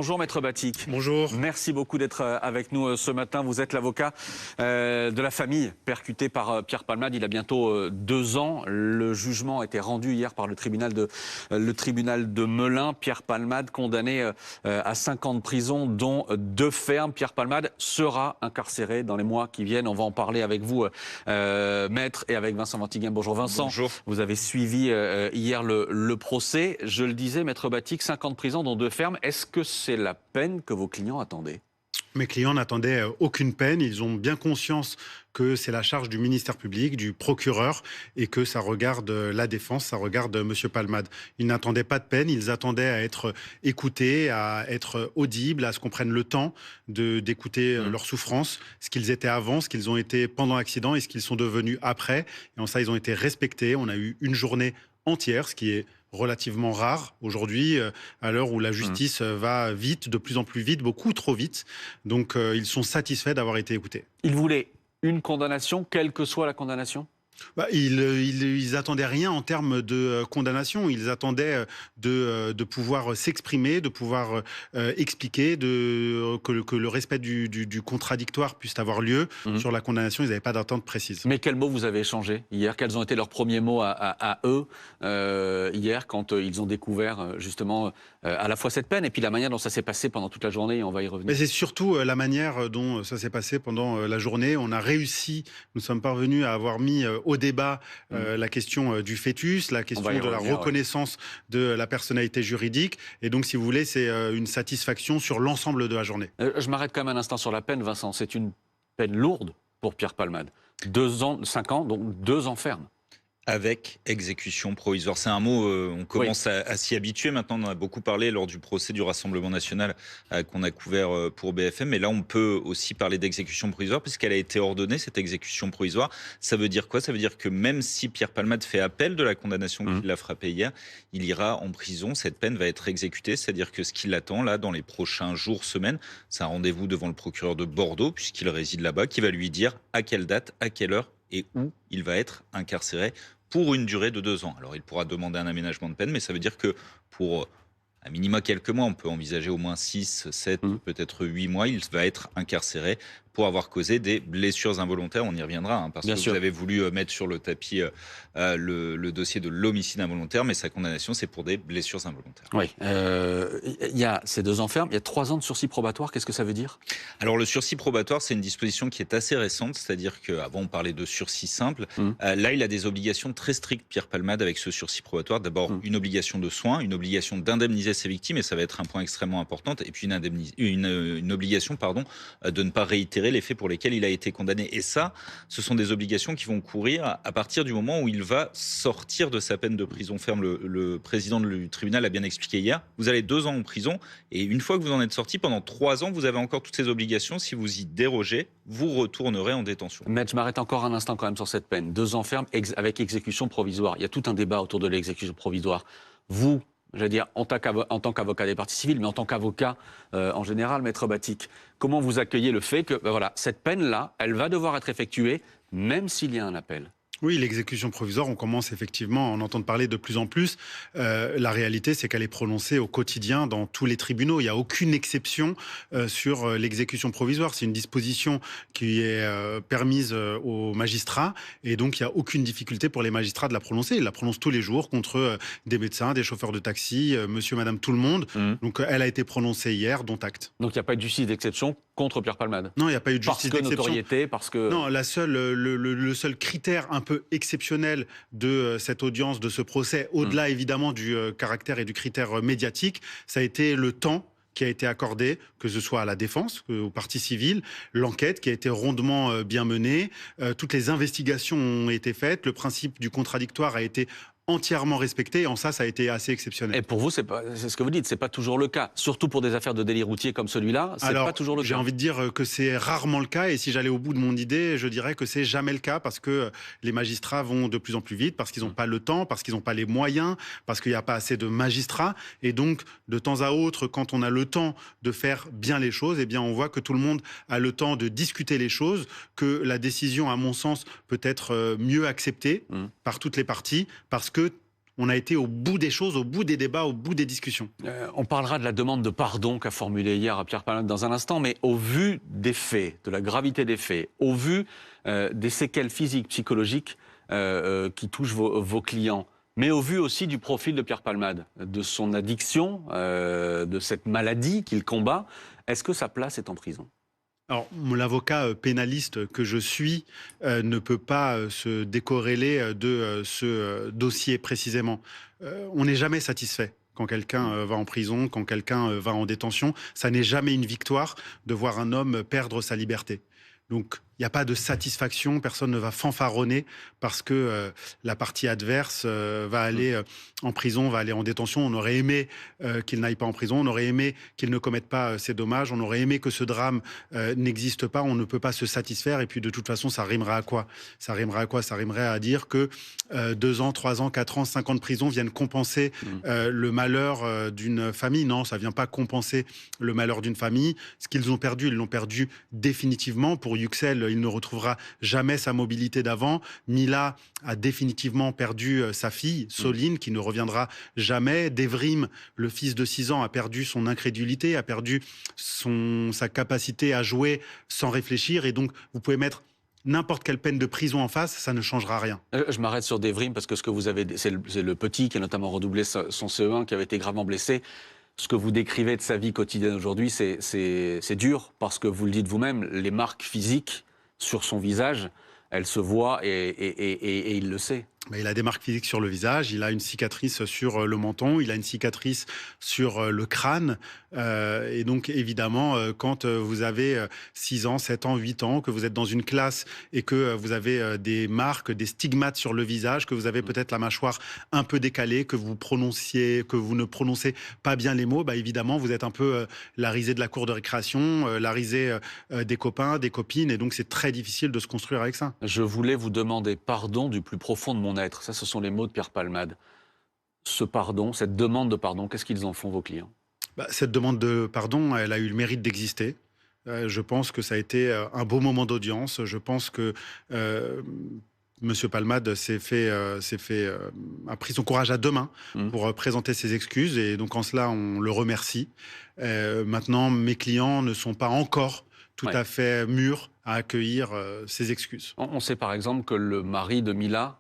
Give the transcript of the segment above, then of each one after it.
Bonjour Maître Batik. Bonjour. Merci beaucoup d'être avec nous ce matin. Vous êtes l'avocat de la famille percutée par Pierre Palmade. Il a bientôt 2 ans. Le jugement a été rendu hier par le tribunal de Melun. Pierre Palmade condamné à 5 ans de prison, dont 2 fermes. Pierre Palmade sera incarcéré dans les mois qui viennent. On va en parler avec vous, Maître, et avec Vincent Vantiguin. Bonjour Vincent. Bonjour. Vous avez suivi hier le procès. Je le disais, Maître Batik, 5 ans de prison, dont 2 fermes. Est-ce que c'est la peine que vos clients attendaient? Mes clients n'attendaient aucune peine. Ils ont bien conscience que c'est la charge du ministère public, du procureur, et que ça regarde la défense, ça regarde M. Palmade. Ils n'attendaient pas de peine, ils attendaient à être écoutés, à être audibles, à ce qu'on prenne le temps d'écouter leurs souffrances, ce qu'ils étaient avant, ce qu'ils ont été pendant l'accident et ce qu'ils sont devenus après. Et en ça, ils ont été respectés. On a eu une journée entière, ce qui est relativement rare aujourd'hui, à l'heure où la justice va vite, de plus en plus vite, beaucoup trop vite. Donc ils sont satisfaits d'avoir été écoutés. Il voulait une condamnation, quelle que soit la condamnation? Ils attendaient rien en termes de condamnation. Ils attendaient de pouvoir s'exprimer, de pouvoir expliquer, que le respect du contradictoire puisse avoir lieu. Sur la condamnation, ils n'avaient pas d'attente précise. Mais quels mots vous avez échangés hier? Quels ont été leurs premiers mots à eux hier, quand ils ont découvert justement à la fois cette peine et puis la manière dont ça s'est passé pendant toute la journée, et on va y revenir. Mais c'est surtout la manière dont ça s'est passé pendant la journée. On a réussi, nous sommes parvenus à avoir mis au débat la question du fœtus, la question de la reconnaissance de la personnalité juridique. Et donc, si vous voulez, c'est une satisfaction sur l'ensemble de la journée. Je m'arrête quand même un instant sur la peine, Vincent. C'est une peine lourde pour Pierre Palmade. 2 ans, 5 ans, donc 2 ans ferme. Avec exécution provisoire. C'est un mot, on commence à s'y habituer maintenant. On en a beaucoup parlé lors du procès du Rassemblement national qu'on a couvert pour BFM. Mais là, on peut aussi parler d'exécution provisoire puisqu'elle a été ordonnée, cette exécution provisoire. Ça veut dire quoi? Ça veut dire que même si Pierre Palmade fait appel de la condamnation qu'il a frappée hier, il ira en prison. Cette peine va être exécutée. C'est-à-dire que ce qui l'attend là dans les prochains jours, semaines, c'est un rendez-vous devant le procureur de Bordeaux, puisqu'il réside là-bas, qui va lui dire à quelle date, à quelle heure et où il va être incarcéré pour une durée de 2 ans. Alors, il pourra demander un aménagement de peine, mais ça veut dire que pour à minima quelques mois, on peut envisager au moins 6, 7, peut-être 8 mois, il va être incarcéré pour avoir causé des blessures involontaires. On y reviendra, parce que vous avez voulu mettre sur le tapis le dossier de l'homicide involontaire, mais sa condamnation, c'est pour des blessures involontaires. Oui. Il y a ces 2 ans ferme, il y a 3 ans de sursis probatoire. Qu'est-ce que ça veut dire? Alors, le sursis probatoire, c'est une disposition qui est assez récente, c'est-à-dire qu'avant, on parlait de sursis simple. Là, il a des obligations très strictes, Pierre Palmade, avec ce sursis probatoire. D'abord, une obligation de soins, une obligation d'indemniser ses victimes, et ça va être un point extrêmement important, et puis une obligation de ne pas réitérer les faits pour lesquels il a été condamné. Et ça, ce sont des obligations qui vont courir à partir du moment où il va sortir de sa peine de prison ferme. Le président du tribunal a bien expliqué hier, vous allez 2 ans en prison, et une fois que vous en êtes sorti, pendant 3 ans, vous avez encore toutes ces obligations. Si vous y dérogez, vous retournerez en détention. Maître, je m'arrête encore un instant quand même sur cette peine. 2 ans ferme avec exécution provisoire. Il y a tout un débat autour de l'exécution provisoire. Vous, j'allais dire, en tant qu'avocat des parties civiles, mais en tant qu'avocat en général, Maître Batik, comment vous accueillez le fait que voilà, cette peine-là, elle va devoir être effectuée, même s'il y a un appel? Oui, l'exécution provisoire, on commence effectivement à en entendre parler de plus en plus. La réalité, c'est qu'elle est prononcée au quotidien dans tous les tribunaux. Il n'y a aucune exception sur l'exécution provisoire. C'est une disposition qui est permise aux magistrats, et donc il n'y a aucune difficulté pour les magistrats de la prononcer. Ils la prononcent tous les jours contre des médecins, des chauffeurs de taxi, monsieur, madame, tout le monde. Donc elle a été prononcée hier, dont acte. Donc il n'y a pas eu de justice d'exception contre Pierre Palmade? Non, il n'y a pas eu de justice d'exception. Parce que notoriété, parce que... Non, le seul critère un peu exceptionnel de cette audience, de ce procès, au-delà évidemment du caractère et du critère médiatique, ça a été le temps qui a été accordé, que ce soit à la défense, aux parties civiles, l'enquête qui a été rondement bien menée, toutes les investigations ont été faites, le principe du contradictoire a été entièrement respecté. En ça a été assez exceptionnel. Et pour vous, c'est ce que vous dites, c'est pas toujours le cas. Surtout pour des affaires de délit routier comme celui-là, c'est pas toujours le cas. J'ai envie de dire que c'est rarement le cas. Et si j'allais au bout de mon idée, je dirais que c'est jamais le cas, parce que les magistrats vont de plus en plus vite, parce qu'ils n'ont pas le temps, parce qu'ils n'ont pas les moyens, parce qu'il n'y a pas assez de magistrats. Et donc, de temps à autre, quand on a le temps de faire bien les choses, eh bien, on voit que tout le monde a le temps de discuter les choses, que la décision, à mon sens, peut être mieux acceptée par toutes les parties, parce que On a été au bout des choses, au bout des débats, au bout des discussions. On parlera de la demande de pardon qu'a formulée hier Pierre Palmade dans un instant, mais au vu des faits, de la gravité des faits, au vu des séquelles physiques, psychologiques qui touchent vos clients, mais au vu aussi du profil de Pierre Palmade, de son addiction, de cette maladie qu'il combat, est-ce que sa place est en prison ? Alors, l'avocat pénaliste que je suis ne peut pas se décorréler de ce dossier précisément. On n'est jamais satisfait quand quelqu'un va en prison, quand quelqu'un va en détention. Ça n'est jamais une victoire de voir un homme perdre sa liberté. Donc, il n'y a pas de satisfaction, personne ne va fanfaronner parce que la partie adverse va aller en prison, va aller en détention. On aurait aimé qu'il n'aille pas en prison, on aurait aimé qu'il ne commette pas ces dommages, on aurait aimé que ce drame n'existe pas, on ne peut pas se satisfaire. Et puis de toute façon, ça rimerait à quoi ? Ça rimerait à quoi ? Ça rimerait à dire que 2 ans, 3 ans, 4 ans, 5 ans de prison viennent compenser le malheur d'une famille. Non, ça ne vient pas compenser le malheur d'une famille. Ce qu'ils ont perdu, ils l'ont perdu définitivement. Pour Yüksel, il ne retrouvera jamais sa mobilité d'avant. Mila a définitivement perdu sa fille, Soline, qui ne reviendra jamais. Devrim, le fils de 6 ans, a perdu son incrédulité, a perdu sa capacité à jouer sans réfléchir. Et donc, vous pouvez mettre n'importe quelle peine de prison en face, ça ne changera rien. Je m'arrête sur Devrim parce que ce que vous avez, c'est le petit qui a notamment redoublé son CE1, qui avait été gravement blessé. Ce que vous décrivez de sa vie quotidienne aujourd'hui, c'est dur parce que vous le dites vous-même, les marques physiques sur son visage, elles se voient et il le sait. Il a des marques physiques sur le visage, il a une cicatrice sur le menton, il a une cicatrice sur le crâne. Et donc, évidemment, quand vous avez 6 ans, 7 ans, 8 ans, que vous êtes dans une classe et que vous avez des marques, des stigmates sur le visage, que vous avez peut-être la mâchoire un peu décalée, que vous ne prononcez pas bien les mots, évidemment, vous êtes un peu la risée de la cour de récréation, la risée des copains, des copines. Et donc, c'est très difficile de se construire avec ça. Je voulais vous demander pardon du plus profond de mon être. Ça, ce sont les mots de Pierre Palmade. Ce pardon, cette demande de pardon, qu'est-ce qu'ils en font, vos clients ? Cette demande de pardon, elle a eu le mérite d'exister. Je pense que ça a été un beau moment d'audience. Je pense que Monsieur Palmade a pris son courage à 2 mains pour présenter ses excuses. Et donc, en cela, on le remercie. Maintenant, mes clients ne sont pas encore tout à fait mûrs à accueillir ces excuses. On sait par exemple que le mari de Mila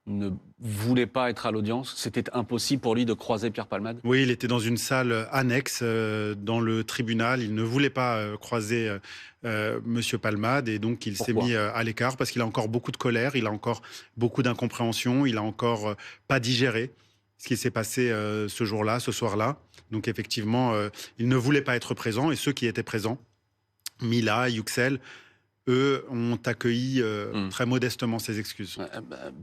ne voulait pas être à l'audience. C'était impossible pour lui de croiser Pierre Palmade. Oui, il était dans une salle annexe dans le tribunal. Il ne voulait pas croiser Monsieur Palmade et donc il s'est mis à l'écart parce qu'il a encore beaucoup de colère, il a encore beaucoup d'incompréhension, il a encore pas digéré ce qui s'est passé ce jour-là, ce soir-là. Donc effectivement, il ne voulait pas être présent et ceux qui étaient présents, Mila, Yüksel, eux ont accueilli très modestement ces excuses.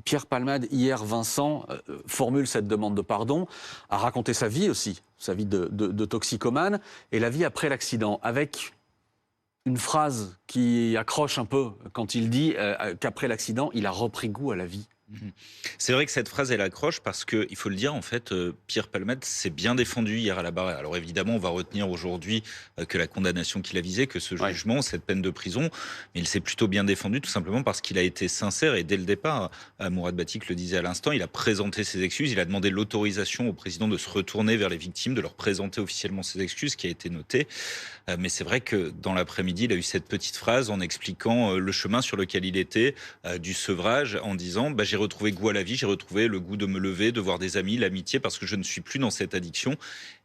Pierre Palmade, hier, Vincent, formule cette demande de pardon, a raconté sa vie aussi, sa vie de toxicomane, et la vie après l'accident, avec une phrase qui accroche un peu quand il dit qu'après l'accident, il a repris goût à la vie. C'est vrai que cette phrase, elle accroche parce que, il faut le dire, en fait, Pierre Palmade s'est bien défendu hier à la barre. Alors évidemment, on va retenir aujourd'hui que la condamnation qu'il a visée, que ce jugement, cette peine de prison, mais il s'est plutôt bien défendu tout simplement parce qu'il a été sincère et dès le départ, Mourad Batik le disait à l'instant, il a présenté ses excuses, il a demandé l'autorisation au président de se retourner vers les victimes, de leur présenter officiellement ses excuses, qui a été notée. Mais c'est vrai que dans l'après-midi, il a eu cette petite phrase en expliquant le chemin sur lequel il était, du sevrage, en disant j'ai retrouvé goût à la vie, j'ai retrouvé le goût de me lever, de voir des amis, l'amitié, parce que je ne suis plus dans cette addiction.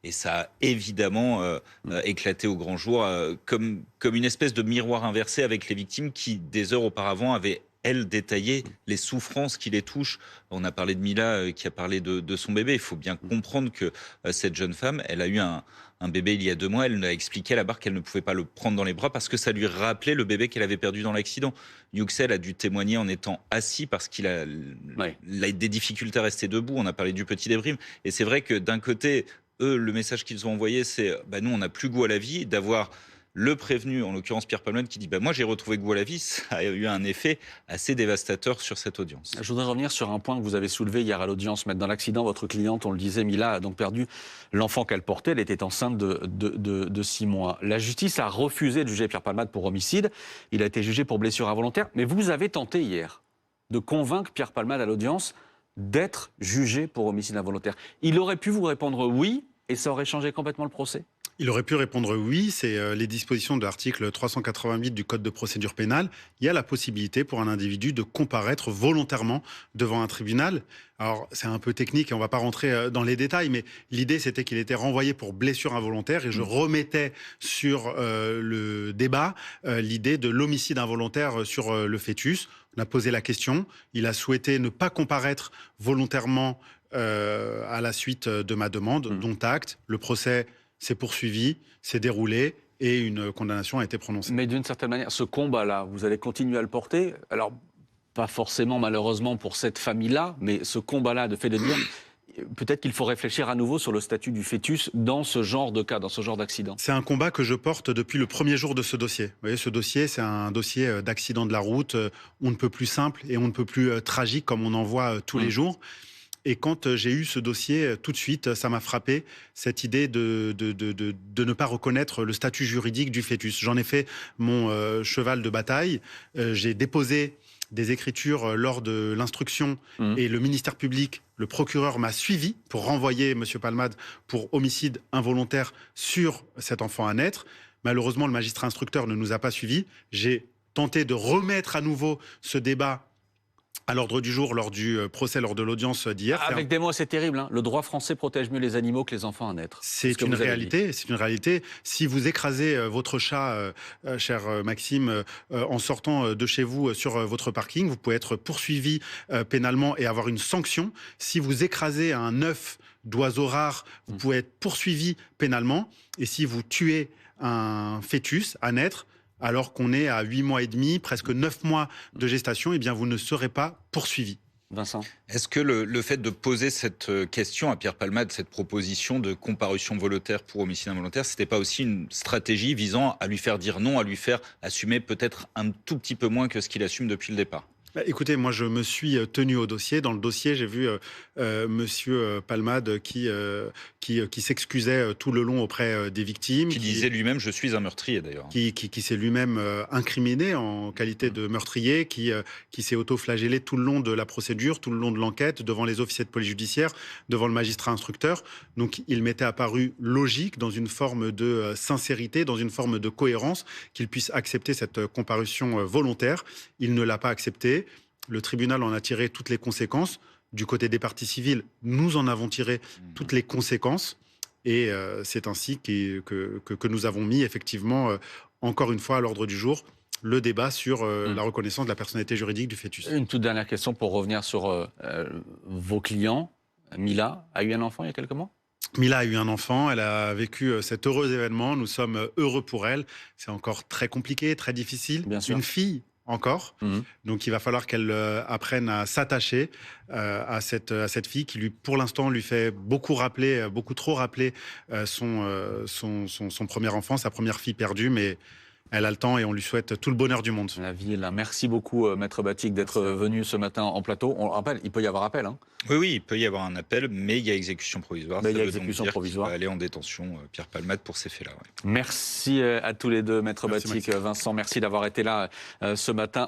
Et ça a évidemment éclaté au grand jour, comme une espèce de miroir inversé avec les victimes qui, des heures auparavant, avaient elle, détaillé les souffrances qui les touchent. On a parlé de Mila qui a parlé de son bébé. Il faut bien comprendre que cette jeune femme, elle a eu un bébé il y a 2 mois. Elle a expliqué à la barre qu'elle ne pouvait pas le prendre dans les bras parce que ça lui rappelait le bébé qu'elle avait perdu dans l'accident. Yüksel a dû témoigner en étant assis parce qu'il a des difficultés à rester debout. On a parlé du petit Devrim. Et c'est vrai que d'un côté, eux, le message qu'ils ont envoyé, c'est nous, on n'a plus goût à la vie, d'avoir le prévenu, en l'occurrence Pierre Palmade, qui dit moi j'ai retrouvé goût à la vie, ça a eu un effet assez dévastateur sur cette audience. Je voudrais revenir sur un point que vous avez soulevé hier à l'audience. Dans l'accident, votre cliente, on le disait, Mila, a donc perdu l'enfant qu'elle portait. Elle était enceinte de 6 mois. La justice a refusé de juger Pierre Palmade pour homicide. Il a été jugé pour blessure involontaire. Mais vous avez tenté hier de convaincre Pierre Palmade à l'audience d'être jugé pour homicide involontaire. Il aurait pu vous répondre oui, et ça aurait changé complètement le procès? Il aurait pu répondre oui, c'est les dispositions de l'article 388 du Code de procédure pénale. Il y a la possibilité pour un individu de comparaître volontairement devant un tribunal. Alors, c'est un peu technique et on ne va pas rentrer dans les détails, mais l'idée, c'était qu'il était renvoyé pour blessure involontaire et je remettais sur le débat l'idée de l'homicide involontaire sur le fœtus. On a posé la question. Il a souhaité ne pas comparaître volontairement à la suite de ma demande, dont acte. Le procès s'est poursuivi, s'est déroulé et une condamnation a été prononcée. Mais d'une certaine manière, ce combat-là, vous allez continuer à le porter. Alors, pas forcément malheureusement pour cette famille-là, mais ce combat-là, de fait de dire, peut-être qu'il faut réfléchir à nouveau sur le statut du fœtus dans ce genre de cas, dans ce genre d'accident. C'est un combat que je porte depuis le premier jour de ce dossier. Vous voyez, ce dossier, c'est un dossier d'accident de la route, on ne peut plus simple et on ne peut plus tragique comme on en voit tous les jours. Et quand j'ai eu ce dossier, tout de suite, ça m'a frappé, cette idée de ne pas reconnaître le statut juridique du fœtus. J'en ai fait mon cheval de bataille. J'ai déposé des écritures lors de l'instruction et le ministère public, le procureur m'a suivi pour renvoyer M. Palmade pour homicide involontaire sur cet enfant à naître. Malheureusement, le magistrat instructeur ne nous a pas suivis. J'ai tenté de remettre à nouveau ce débat à l'ordre du jour lors du procès, lors de l'audience d'hier. Avec des mots, c'est terrible, hein. Le droit français protège mieux les animaux que les enfants à naître. C'est une réalité, c'est une réalité. Si vous écrasez votre chat, cher Maxime, en sortant de chez vous sur votre parking, vous pouvez être poursuivi pénalement et avoir une sanction. Si vous écrasez un œuf d'oiseau rare, vous pouvez être poursuivi pénalement. Et si vous tuez un fœtus à naître, alors qu'on est à 8 mois et demi, presque 9 mois de gestation, eh bien vous ne serez pas poursuivi. Vincent. Est-ce que le fait de poser cette question à Pierre Palmade, cette proposition de comparution volontaire pour homicide involontaire, c'était pas aussi une stratégie visant à lui faire dire non, à lui faire assumer peut-être un tout petit peu moins que ce qu'il assume depuis le départ? Écoutez, moi je me suis tenu au dossier. Dans le dossier, j'ai vu Monsieur Palmade qui s'excusait tout le long auprès des victimes. Qui disait lui-même « je suis un meurtrier » d'ailleurs. Qui s'est lui-même incriminé en qualité de meurtrier, qui s'est auto-flagellé tout le long de la procédure, tout le long de l'enquête, devant les officiers de police judiciaire, devant le magistrat instructeur. Donc il m'était apparu logique, dans une forme de sincérité, dans une forme de cohérence, qu'il puisse accepter cette comparution volontaire. Il ne l'a pas accepté. Le tribunal en a tiré toutes les conséquences. Du côté des parties civiles, nous en avons tiré toutes les conséquences. Et c'est ainsi que nous avons mis effectivement, encore une fois, à l'ordre du jour, le débat sur la reconnaissance de la personnalité juridique du fœtus. Une toute dernière question pour revenir sur vos clients. Mila a eu un enfant il y a quelques mois? Mila a eu un enfant, elle a vécu cet heureux événement. Nous sommes heureux pour elle. C'est encore très compliqué, très difficile. Bien sûr. Une fille encore. Donc il va falloir qu'elle apprenne à s'attacher à cette fille qui, pour l'instant, lui fait beaucoup trop rappeler son premier enfant, sa première fille perdue, mais elle a le temps et on lui souhaite tout le bonheur du monde. La vie est là. Merci beaucoup, Maître Batik, d'être venu ce matin en plateau. On le rappelle, il peut y avoir appel. Hein. Oui, il peut y avoir un appel, mais il y a exécution provisoire. Mais ça il y a veut donc exécution dire provisoire. qu'il va aller en détention, Pierre Palmade, pour ces faits-là. Ouais. Merci à tous les deux, Maître Merci, Batik, Maxime. Vincent. Merci d'avoir été là ce matin.